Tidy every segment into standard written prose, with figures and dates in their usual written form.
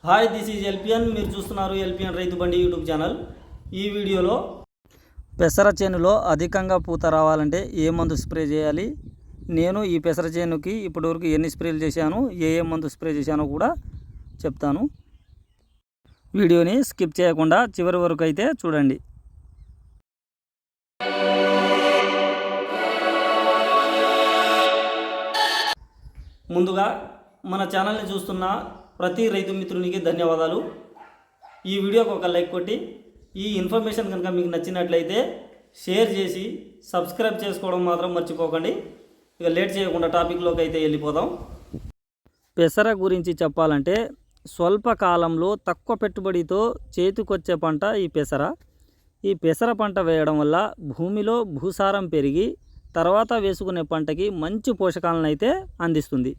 Hi, this is LPN. మీరు చూస్తున్నారు LPN రైతు బండి యూట్యూబ్ ఛానల్. ఈ వీడియోలో పెసర చేనులో అధికంగా పూత రావాలంటే ఏ మందు స్ప్రే చేయాలి, నేను ఈ పెసర చేనుకి ఇప్పటివరకు ఎన్ని స్ప్రేలు చేశాను, ఏ మందు స్ప్రే చేశానో కూడా చెప్తాను. వీడియోని స్కిప్ చేయకుండా చివరి వరకు అయితే చూడండి. ముందుగా మన ఛానల్ని చూస్తున్న ప్రతి రైతు మిత్రునికి ధన్యవాదాలు. ఈ వీడియోకి ఒక లైక్ కొట్టి ఈ ఇన్ఫర్మేషన్ కనుక మీకు నచ్చినట్లయితే షేర్ చేసి సబ్స్క్రైబ్ చేసుకోవడం మాత్రం మర్చిపోకండి. ఇక లేట్ చేయకుండా టాపిక్లోకి అయితే వెళ్ళిపోదాం. పెసర గురించి చెప్పాలంటే స్వల్ప కాలంలో తక్కువ పెట్టుబడితో చేతికొచ్చే పంట ఈ పెసర. ఈ పెసర పంట వేయడం వల్ల భూమిలో భూసారం పెరిగి తర్వాత వేసుకునే పంటకి మంచి పోషకాలను అయితే అందిస్తుంది.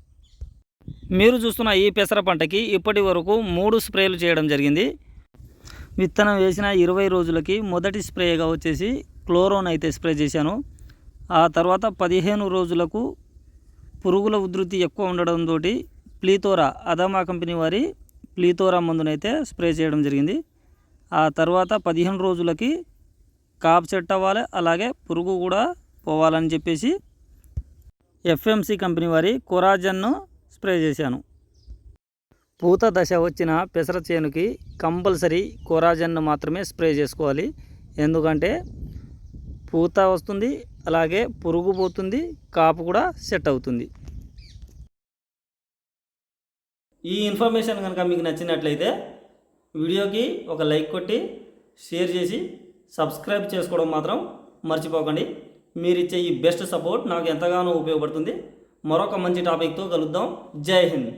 మీరు చూస్తున్న ఈ పెసర పంటకి ఇప్పటి వరకు 3 స్ప్రేలు చేయడం జరిగింది. విత్తనం వేసిన 20 రోజులకి మొదటి స్ప్రేగా వచ్చేసి క్లోరోన్ అయితే స్ప్రే చేశాను. ఆ తర్వాత 15 రోజులకు పురుగుల ఉధృతి ఎక్కువ ఉండడంతో ప్లీతోరా అదామా కంపెనీ వారి ప్లీతోరా మందునైతే స్ప్రే చేయడం జరిగింది. ఆ తర్వాత 15 రోజులకి కాపు సెట్ అవ్వాలి, అలాగే పురుగు కూడా పోవాలని చెప్పేసి ఎఫ్ఎంసి కంపెనీ వారి కొరాజన్ను స్ప్రే చేశాను. పూత దశ వచ్చిన పెసర చేనుకి కంపల్సరీ కొరాజన్ను మాత్రమే స్ప్రే చేసుకోవాలి. ఎందుకంటే పూత వస్తుంది, అలాగే పురుగు పోతుంది, కాపు కూడా సెట్ అవుతుంది. ఈ ఇన్ఫర్మేషన్ కనుక మీకు నచ్చినట్లయితే వీడియోకి ఒక లైక్ కొట్టి షేర్ చేసి సబ్స్క్రైబ్ చేసుకోవడం మాత్రం మర్చిపోకండి. మీరిచ్చే ఈ బెస్ట్ సపోర్ట్ నాకు ఎంతగానో ఉపయోగపడుతుంది. మరొక మంచి టాపిక్తో కలుద్దాం. జై హింద్.